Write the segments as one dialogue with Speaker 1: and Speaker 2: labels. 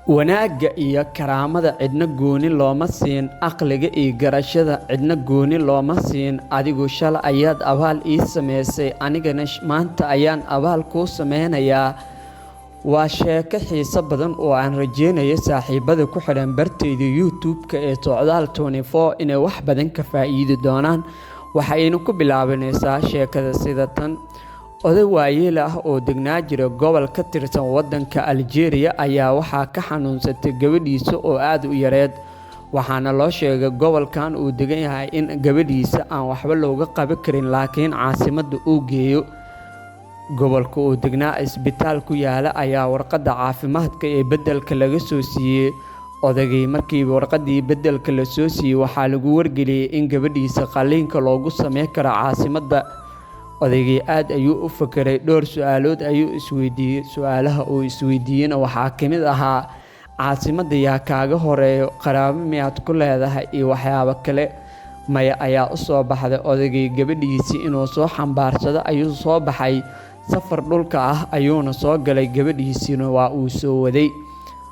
Speaker 1: Wanaagga iyo karaamada cidna gooni looma siin, aqliga iyo garashada cidna gooni looma siin. Adigu shalay ayaad abaal ii samaysay, anigana maanta ayaan abaal kuu sameynayaa. Waa sheeko xiiso badan oo aan rajeynayo saaxiibada ku xidhan bartayda YouTube-ka ee Socdaal 24 inay wax badan ka faa'iidi doonaan. Waxayna ku bilaabanaysaa sheekada sida tan. Oday waayeel ah oo degnaa jira gobol ka tirsan waddanka Algeria ayaa waxaa ka xanuunsatay gabadhiisa oo aad u yareed. Waxaana loo sheegay gobolkan uu degan yahay in gabadhiisa aan waxba looga qaban karin, laakiin caasimadda uu geeyo. Gobolka uu degnaa isbitaal ku yaala ayaa warqadda caafimaadka ee beddelka laga soo siiyey. Odaygii markii warqaddii beddelka la soo siiyey waxaa lagu wargeliyey in gabadhiisa qalliinka loogu sameyn karo caasimadda. Odaygii aad ayuu u fakeray, dhowr su'aalood ayuu isweydiiyey. Su'aalaha uu isweydiiyeyna waxaa ka mid ahaa: caasimadda yaa kaaga horeeyo, qaraabo miyaad ku leedahay, iyo waxyaabo kale. Maya ayaa u soo baxday. Odaygii gabadhiisii inuu soo xambaarsado ayuu soo baxay. Safar dhulka ah ayuuna soo galay, gabadhiisiina waa uu soo waday.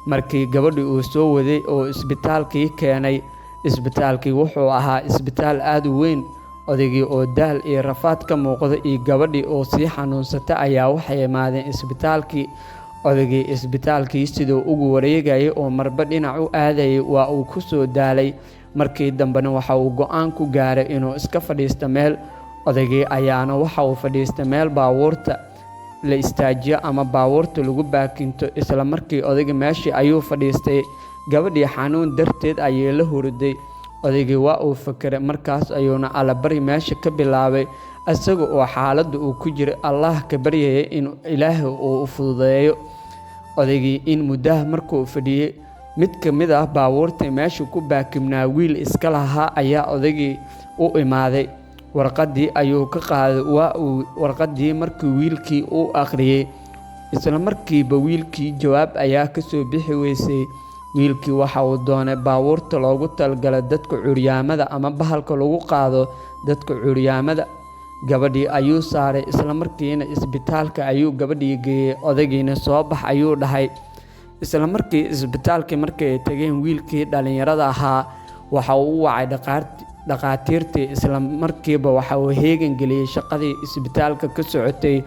Speaker 1: Markii gabadhii uu soo waday oo isbitaalkii keenay, isbitaalkii wuxuu ahaa isbitaal aad u weyn. Odaygii oo daal iyo rafaad ka muuqda iyo gabadhii oo sii xanuunsata ayaa waxay imaadeen isbitaalkii. Odaygii isbitaalkii siduu ugu wareegayay oo marba dhinac u aadayay waa uu ku soo daalay. Markii dambena waxa uu go'aan ku gaaray inuu iska fadhiisto meel. Odaygii ayaana waxa uu fadhiistay meel baabuurta la istaajiyo ama baabuurta lagu baakinto. Isla markii odayga meeshii ayuu fadhiistay. Gabadhii xanuun darteed ayay la hurday. Odaygii waa uu fakeray, markaas ayuuna allabari meesha ka bilaabay, isaga oo xaaladda uu ku jiro Allah ka baryayay in Ilaahay uu u fududeeyo. Odaygii in muddaha markuu fadhiyey, mid ka mid ah baabuurtii meesha ku baakimnaa wiil iska lahaa ayaa odaygii u imaaday. Warqaddii ayuu ka qaaday. Waa uu warqaddii markii wiilkii uu akhriyay, isla markiiba wiilkii jawaab ayaa ka soo bixi weysay. Wiilkii waxa uu doonay baabuurta loogu talagalay dadka curyaamada ama bahalka lagu qaado dadka curyaamada. Gabadhii ayuu saaray, isla markiina isbitaalka ayuu gabadhii geeyey. Odaygiina soo bax ayuu dhahay. Isla markii isbitaalkii markay ay tageen, wiilkii dhalinyarada ahaa waxa uu u wacay dhaqaatiirtii. Isla markiiba waxa uu heegan geliyey shaqadii isbitaalka ka socotay,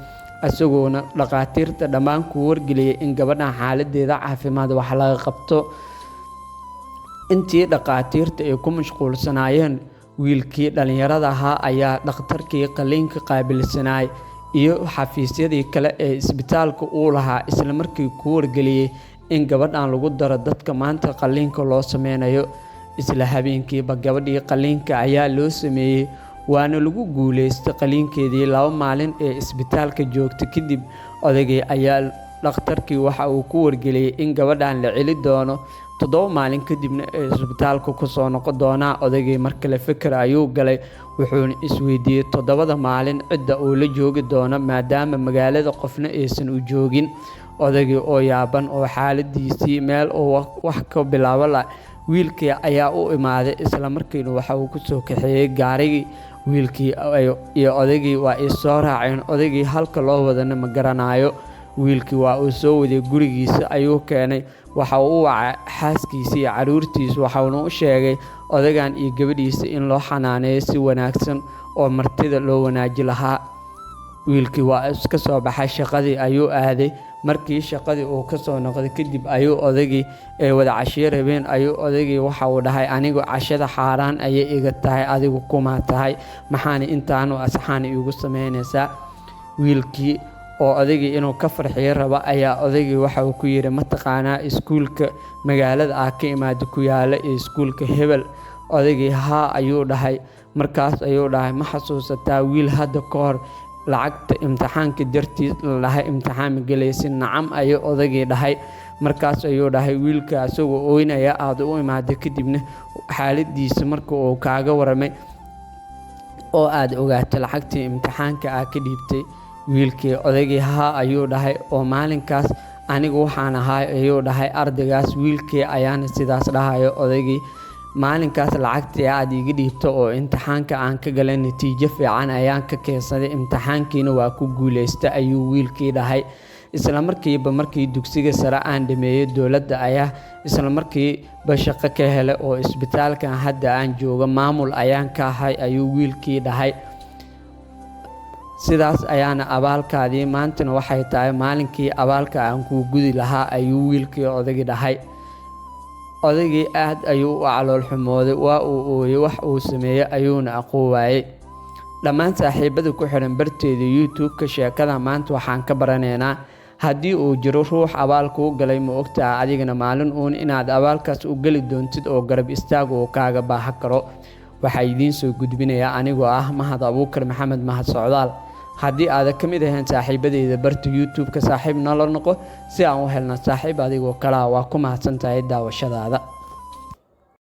Speaker 1: isagoona dhaqaatiirta dhammaan ku wargeliyay in gabadhan xaaladdeeda caafimaad wax laga qabto. Intii dhaqaatiirta ay ku mashquulsanaayeen, wiilkii dhalinyarada ahaa ayaa dhakhtarkii qalliinka qaabilsanaay iyo xafiisyadii kale ee isbitaalka uu lahaa isla markii ku wargeliyey in gabadhan lagu daro dadka maanta qalliinka loo sameynayo. Isla habeenkiiba gabadhii qalliinka ayaa loo sameeyey, waana lagu guuleystay qalliinkeedii. 2 maalin ee isbitaalka joogtay kadib, odaygii ayaa dhakhtarkii waxa uu ku wargeliyey in gabadhan la celi doono 7 maalin kadibna ee isbitaalka ku soo noqon doonaa. Odaygii markale fikir ayuu galay, wuxuuna isweydiiyey 7 maalin cidda uu la joogi doono maadaama magaalada qofna aysan u joogin. Odaygii oo yaaban oo xaaladiisii meel oo wax ka bilaabo la, wiilkii ayaa u imaaday. Isla markiina waxa uu ku soo kaxeeyey gaarigii. Wiilkii iyo odaygii waa ay soo raaceen. Odaygii halka loo wadana ma garanayo. Wiilkii waa uu soo waday, gurigiisa ayuu keenay. Waxa uu u wacay xaaskiisa iyo carruurtiisa, waxaana u sheegay odaygan iyo gabadhiisa in loo xanaaneeyo si wanaagsan oo martida loo wanaaji lahaa. Wiilkii waa iska soo baxay, shaqadii ayuu aaday. Markii shaqadii uu ka soo noqday kadib ayuu odaygii ay wada cashiyo rabeen, ayuu odaygii waxa uu dhahay: anigu cashada xaaraan ayay iga tahay, adigu kuma tahay, maxaana intaanu asxaan iigu sameynaysaa? Wiilkii oo odaygii inuu ka farxiyo raba ayaa odaygii waxa uu ku yidhi: ma taqaanaa iskuulka magaalada ah ka imaada ku yaala ee iskuulka hebel? Odaygii haa ayuu dhahay. Markaas ayuu dhahay: ma xasuusataa wiil hadda ka hor lacagta imtixaanka dartiis la dhahay imtixaan ma gelaysin? Nacam ayuu odaygii dhahay. Markaas ayuu dhahay: wiilka asagoo ooynaya aad u imaaday kadibna xaaladiisa markii uu kaaga warramay oo aad ogaatay lacagtii imtixaanka ah ka dhiibtay? Wiilkii odaygii haa ayuu dhahay. oo maalinkaas anigu waxaan ahaa ayuu dhahay ardaygaas. Wiilkii ayaana sidaas dhahayo. Odaygii: maalinkaas lacagtii aad iga dhiibto oo imtixaanka aan ka galay natiijo fiican ayaan ka keensaday, imtixaankiina waa ku guuleystay ayuu wiilkii dhahay. isla markiiba markii dugsiga sare aan dhameeyay dowladda ayaa isla markiiba shaqo ka helay oo isbitaalkan hadda aan joogo maamul ayaan ka ahay ayuu wiilkii dhahay. sidaas ayaana abaalkaadii maantana waxay tahay maalinkii abaalka aan kuu gudi lahaa ayuu wiilkii odagii dhahay. odaygii aad ayuu u calool xumooday, waa uu ooyey, wax uu sameeyey ayuuna aqoon waayey. dhammaan saaxiibada ku xiran barteeda YouTube-ka sheekada maanta waxaan ka baranaynaa haddii uu jiro ruux abaal kuu galay ma ogtaha adigana maalin uun inaad abaalkaas u geli doontid oo garab istaag uu kaaga baahan karo. waxaa idiin soo gudbinayaa anigoo ah Mahad Abuukar Maxamed Mahad Socdaal. haddii aad ka mid ahayn saaxiibadeyda barta YouTube-ka saaxiib nala noqo si aan u helno saaxiib adigoo kale waa ku mahadsantahay daawashadaada.